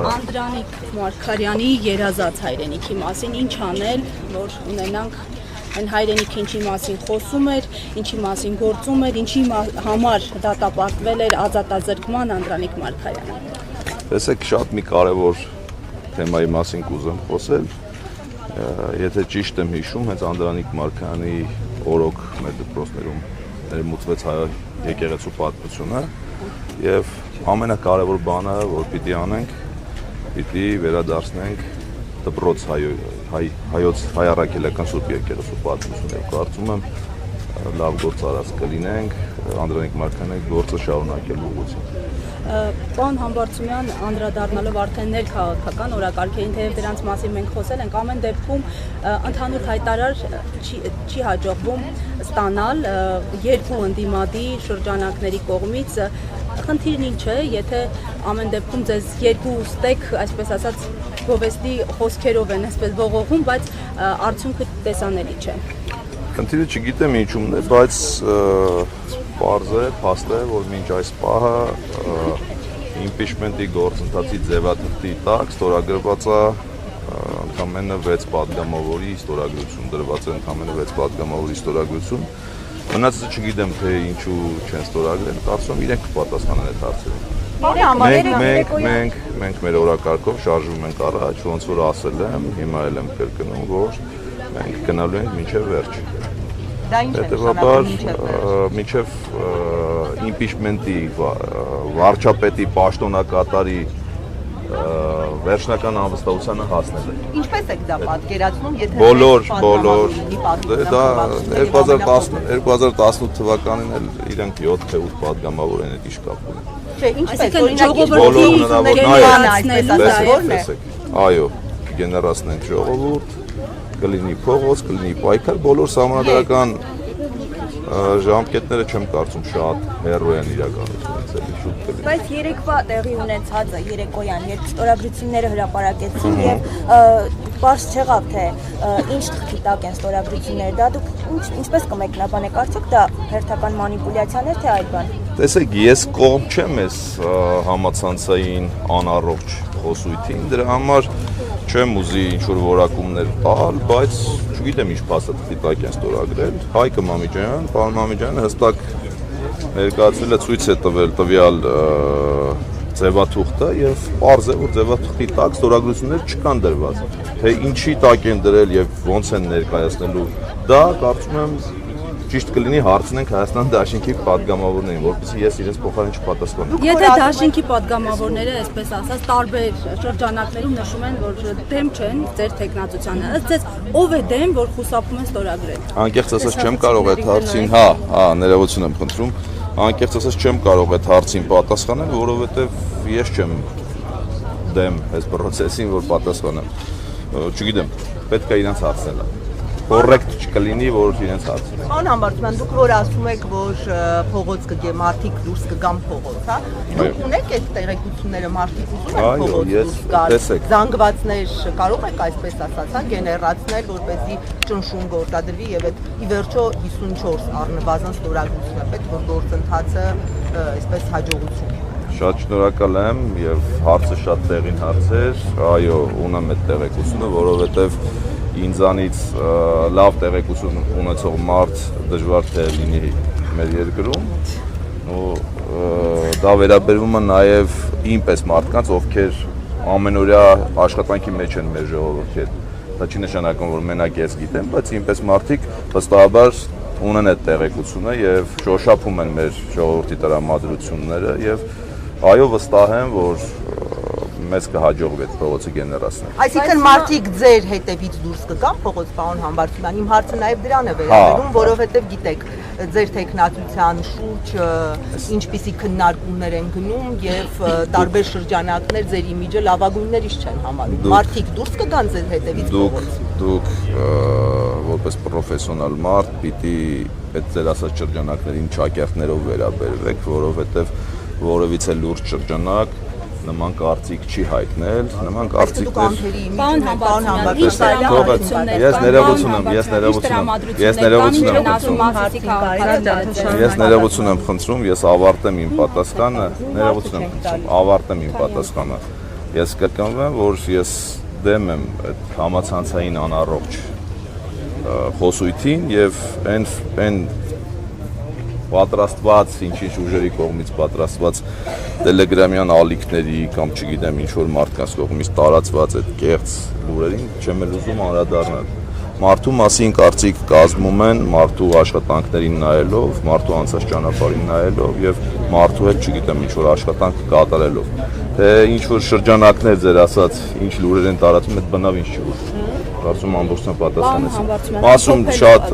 Անդրանիկ Մարգարյանի երազած հայրենիքի մասին ինչ անել, որ ունենանք այն հայրենիքը ինչի մասին խոսում էր, ինչի մասին գործում էր, ինչի համար դատապարտվել էր ազատազրկման Անդրանիկ Մարգարյանը։ Տեսեք, շատ մի կարևոր թեմայի մասին կուզեմ խոսել։ Եթե ճիշտ եմ հիշում, հենց Անդրանիկ Մարգարյանի օրոք մեր դպրոցներում ներմուծվեց հայ եկեղեցու պատմությունը եւ ամենակարևոր բանը, որ պիտի անենք, պիտի վերադարձնենք դպրոց հայոց հայ առաքելական Սուրբ եկեղեցու պատմությունը։ Կարծում եմ լավ գործ արած կլինենք Անդրանիկ Մարգարյանի գործը շարունակելու ուղղությամբ։ Պարոն Համբարձումյան, անդրադառնալով արդեն ներքաղաքական օրակարգերին, թեև դրանց մասին մենք խոսել ենք, ամեն դեպքում ընդհանուր հայտարար չի հաջողվում ստանալ երկու ընդդիմադի շրջանակների կողմից։ Խնդիրն ինչ է, եթե ամեն դեպքում ձեզ երկու ստեկ, այսպես ասած, գովեստի խոսքերով են այսպես ողողում, բայց արդյունքը տեսանելի չէ։ Խնդիրը չգիտեմ ինչումն է, բայց պարզ է, փաստ է, որ մինչ այս պահը impeachment-ի գործընթացի ձևաթղթի տակ ստորագրված է ընդամենը 6 պատգամավորի ստորագրություն, դրված է ընդամենը 6 պատգամավորի ստորագրություն։ Մնացածը չգիտեմ, թե ինչու չեն ստորագրել, կարծում եմ իրենք կպատասխանեն այդ հարցերին։ Մենք մեր օրակարգով շարժվում ենք առաջ, ոնց որ ասել եմ, հիմա էլ եմ կրկնում, որ մենք գնալու ենք մինչև վերջ։ Հետևաբար մինչև impeachment-ի վարչապետի պաշտոնակատարի վերջնական անվստահությանը հասնել է։ Ինչպես եք դա պատկերացնում, եթե բոլոր դա 2018 թվականին էլ իրենք 7 թե 8 պատգամավոր են այդ իշկապում։ Չէ, ինչպես այո, գեներացնենք ժողովուրդ, կլինի փողոց, կլինի պայքար, բոլոր սահմանադրական ժամկետները չեմ կարծում շատ հեռու են իրականությունից, էլի շուտ կլինի։ Բայց երեկվա տեղի ունեցածը երեկոյան, երբ ստորագրությունները հրապարակեցին եւ բարձ չեղավ թե ինչ թղթի տակ են ստորագրությունները, դա դուք ինչպես կմեկնաբանեք, արդյոք դա հերթական մանիպուլյացիաներ թե այլ բան։ Տեսեք, ես կողմ չեմ այս համացանցային անառողջ խոսույթին, դրա համար չեմ ուզի ինչ-որ որակումներ տալ, բայց չգիտեմ ինչ փաստաթղթի տակ են ստորագրել։ Հայկը Մամիջյան, պարոն Մամիջյանը հստակ ներկայացրել է, ցույց է տվել տվյալ ձևաթուղթը եւ պարզ է, որ ձևաթուղթի տակ ստորագրություններ չկան դրված։ Թե ինչի տակ են դրել եւ ոնց են ներկայացնելու, դա կարծում եմ ճիշտ կլինի հարցնենք Հայաստան Դաշինքի պատգամավորներին, որպեսզի ես իրենց փոխարեն չպատասխանեմ։ Եթե Դաշինքի պատգամավորները, այսպես ասած, տարբեր շրջանակներում նշում են, որ դեմ չեն ձեր տեխնացությանը, ըստ ձեզ ով է դեմ, որ խուսափում են ստորագրել։ Անկեղծ ասած չեմ կարող այդ հարցին, ներողություն եմ խնդրում, անկեղծ ասած չեմ կարող այդ հարցին պատասխանել, որովհետև ես չեմ դեմ այս process-ին, որ պատասխանեմ։ Չգիտեմ, պետք է իրենց հարցնել։ Կոռեկտ չկլինի, որ իրենց հարցնեն։ Պարոն Համբարձումյան, դուք որ ասում եք, որ փողոց կգե մարդիկ դուրս կգան փողոց, հա։ Դուք ունեք այդ տեղեկությունները, մարդիկ ուզում են փողոց դուրս գալ։ Զանգվածներ կարող եք այսպես ասած, հա, գեներացնել, որպեսզի ճնշում գործադրվի եւ այդ ի վերջո 54 առնվազն ստորագրություն է պետք, որ գործընթացը այսպես հաջողություն։ Շատ շնորհակալ եմ եւ հարցը շատ տեղին հարց էր։ Այո, ունեմ այդ տեղեկությունը, որովհետեւ ինձանից լավ տեղեկություն ունեցող մարդ դժվար թե լինի մեր երկրում ու դա վերաբերվում է նաև ինպես մարդկանց, ովքեր ամենօրյա աշխատանքի մեջ են մեր ժողովրդի հետ։ Դա չի նշանակում, որ մենակ ես գիտեմ, բայց ինպես մարդիկ վստահաբար ունեն այդ տեղեկությունը եւ շոշափում են մեր ժողովրդի տրամադրությունները եւ այո վստահ եմ, որ մեզ կհաջողվի այդ փողոցը գեներացնել։ Այսինքն մարդիկ ձեր հետևից դուրս կգան փողոց, պարոն Համբարձումյան, իմ հարցը նաև դրան է վերաբերում, որովհետև գիտեք, ձեր տեխնացության շուրջ ինչպիսի քննարկումներ են գնում եւ տարբեր շրջանակներ ձեր իմիջը լավագույններից չեն համարում։ Մարդիկ դուրս կգան ձեր հետևից փողոց։ Դուք որպես պրոֆեսիոնալ մարդ պիտի այդ ձեր ասած շրջանակներին ճակերտներով վերաբերվեք, որովհետև որևիցե լուրջ շրջանակ նման կարծիք չի հայտնել, նման կարծիքներ Պարոն Համբարձումյան, ես ներողություն եմ խնդրում, ես ավարտեմ իմ պատասխանը, Ես կրկնվեմ, որ ես դեմ եմ այդ համացանցային անառողջ խոսույթին եւ այն պատրաստված ինչ-ինչ ուժերի կողմից պատրաստված տելեգրամյան ալիքների կամ չգիտեմ ինչ որ մարդկանց կողմից տարածված այդ կեղծ լուրերին չեմ էլ ուզում անդրադառնալ։ Մարդու մասին կարծիք կազմում են մարդու աշխատանքներին նայելով, մարդու անցած ճանապարհին նայելով եւ մարդու հետ չգիտեմ ինչ որ աշխատանք կատարելով։ Թե ինչ որ շրջանակներ ձեր ասած ինչ լուրեր են տարածում, այդ բնավ ինչ չի։ Կարծում ամբողջովին պատասխանեցի։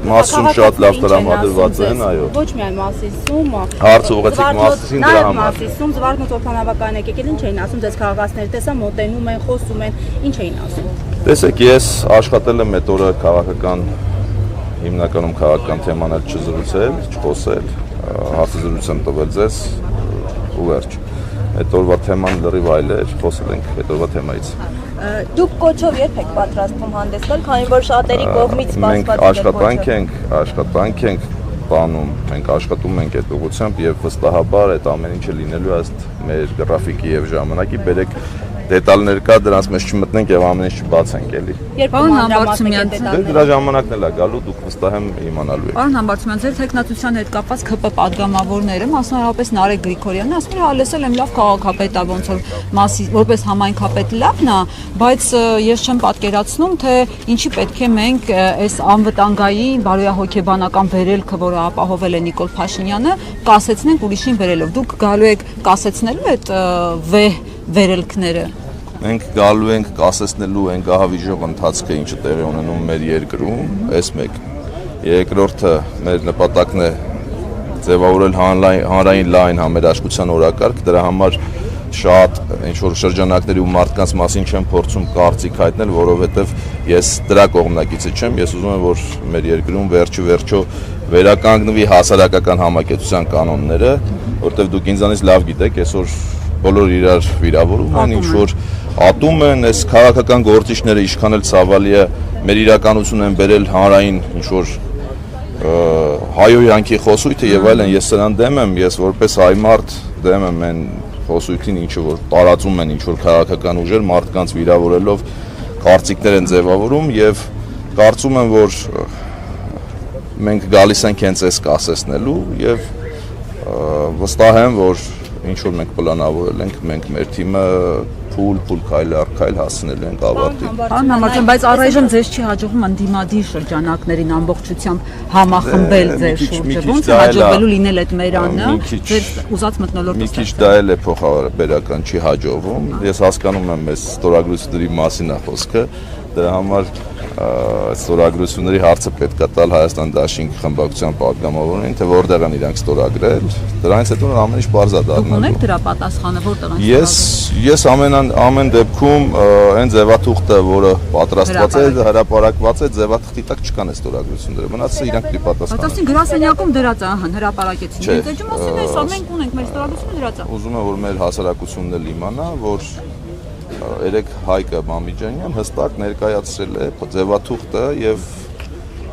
Մասում շատ լավ տրամադրված են, այո։ Ոչ միայն Մասիսում, հարց ուղղեցիք Մասիսին դրա համար։ Մասիսում Զվարթնոց օդանավակայան եկել ինչ էին ասում, ձեզ քաղաքացիները տեսա մոտենում են, խոսում են, ինչ էին ասում։ Տեսեք, ես աշխատել եմ այդ օրը քաղաքական հիմնականում քաղաքական թեմաներ չզրուցել, չխոսել, հարցազրույց եմ տվել ձեզ ու վերջ։ Այդ օրվա թեման լրիվ այլ էր, խոսել ենք այդ օրվա թեմայից։ Դուք կոչով երբ եք պատրաստվում հանդես գալ, քանի որ շատերի կողմից սպասված է։ Մենք աշխատանք ենք բանում, մենք աշխատում ենք այդ ուղղությամբ եւ վստահաբար այդ ամեն ինչը լինելու է ըստ մեր գրաֆիկի եւ ժամանակի, բերեք դետալներ կա, դրանց մեջ չմտնենք եւ ամեն ինչ չբացենք էլի։ Պարոն Համբարձումյան, դրա ժամանակն էլ է գալու, դուք վստահ եմ իմանալու եք։ Պարոն Համբարձումյան, ձեր տեխնատության հետ կապված ԿՊ падգամավորները, մասնավորապես Նարեկ Գրիգորյանը, ասում է, լսել եմ լավ քաղաքապետ է, ոնց որ որպես համայնքապետ լավն է, բայց ես չեմ պատկերացնում, թե ինչի պետք է մենք այս անվտանգային բարոյահոգեբանական վերելքը, որը ապահովել է Նիկոլ Փաշինյանը, կասեցնենք ուրիշին վերելով։ Դուք գալու եք կասեցնելու այդ վերելքները։ Մենք գալու ենք կասեցնելու այն գահավիժող ընթացքը, ինչը տեղի ունենում մեր երկրում, այս մեկ։ Երկրորդը մեր նպատակն է ձևավորել հանրային լայն համերաշխության օրակարգ, դրա համար շատ ինչ որ շրջանակների ու մարդկանց մասին չեմ փորձում կարծիք հայտնել, որովհետև ես դրա կողմնակիցը չեմ, ես ուզում եմ, որ մեր երկրում վերջո վերականգնվի հասարակական համակեցության կանոնները, որովհետև դուք ինձանից լավ գիտեք, այսօր բոլոր իրար վիրավորում են, ինչ որ ատում են, այս քաղաքական գործիչները ինչքան էլ ցավալի է, մեր իրականություն են բերել հանրային ինչ որ հայոյանքի խոսույթը եւ այլն, ես սրան դեմ եմ, ես որպես հայ մարդ դեմ եմ այն խոսույթին, ինչը որ տարածում են ինչ որ քաղաքական ուժեր մարդկանց վիրավորելով կարծիքներ են ձևավորում եւ կարծում եմ, որ մենք գալիս ենք հենց այս կասեցնելու եւ վստահ եմ, որ ինչ որ մենք պլանավորել ենք, մենք մեր թիմը փուլ քայլ առ քայլ հասնելու ենք ավարտին։ Պարոն Համբարձումյան, բայց առայժմ ձեզ չի հաջողվում ընդդիմադիր շրջանակներին ամբողջությամբ համախմբել ձեր շուրջը։ Ոնց է հաջողվելու լինել այդ մերանը, ձեր ուզած մթնոլորտը։ Մի քիչ դա էլ է փոխաբերական չի հաջողվում։ Ես հասկանում եմ այս ստորագրությունների մասին է խոսքը, դրա համար ստորագրությունների հարցը պետք է տալ Հայաստան Դաշինք խմբակցության падգամավորներին, թե որտեղ են իրանք ստորագրել, դրանից հետո ամեն ինչ բարձ է դառնալու։ Դուք ունեք դրա պատասխանը, որտեղ են։ Ես ամեն դեպքում այն ձևաթուղթը, որը պատրաստված է, հրապարակված է, ձևաթղթի տակ չկան այս ստորագրությունները։ Մնացածը իրանք պիտի պատասխանեն։ Բայց ասին գրասենյակում դրած է, հրապարակեցին։ Մենք էջում ասում ենք, մենք ունենք մեր ստորագրությունը դրած է։ Ուզում եմ, որ մեր հասարակությունն էլ իմանա, որ Երեք Հայկը Մամիջանյան հստակ ներկայացրել է ձևաթուղթը եւ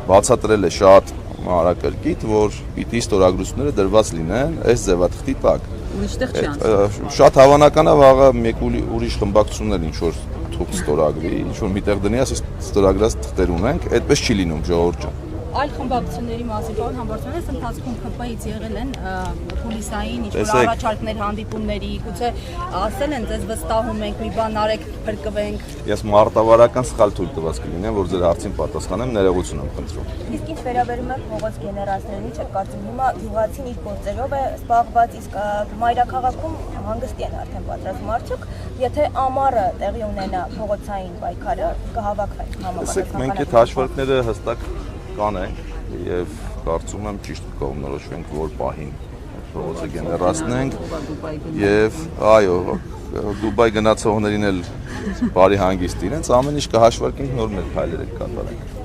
բացատրել է շատ մանրակրկիտ, որ պիտի ստորագրությունները դրված լինեն այս ձևաթղթի տակ։ Ուրիշտեղ չի անցնում։ Շատ հավանական է վաղը մեկ ուրիշ խմբակցություններ ինչ որ թուղթ ստորագրի, ինչ որ միտեղ դնի, ասի ստորագրած թղթեր ունենք, այդպես չի լինում, ժողովուրդ ջան։ Այլ խմբակցությունների մասին պարոն Համբարձումյան, այս ընթացքում ԿՊ-ից եղել են պոլիսային ինչ-որ առաջարկներ հանդիպումների, գուցե ասել են ձեզ վստահում ենք, մի բան արեք, փրկվենք։ Ես մարտավարական սխալ թույլ տված կլինեմ, որ ձեր հարցին պատասխանեմ, ներողություն եմ խնդրում։ Իսկ ինչ վերաբերում է փողոց գեներացներին, ինչ եք կարծում, հիմա գյուղացին իր գործերով է սպառված, իսկ մայրաքաղաքում հանգստի են արդեն պատրաստվում, արդյոք եթե ամառը տեղի ունենա փողոցային պայքարը, կհավաքվեն համապատասխանաբար։ Մենք այդ հաշվարկները հստակ կանենք եւ կարծում եմ ճիշտ կողմնորոշվենք, որ պահին փողոցը գեներացնենք եւ այո, Դուբայ գնացողներին էլ բարի հանգիստ իրենց ամեն ինչ կհաշվարկենք, նոր մեր քայլեր կկատարենք։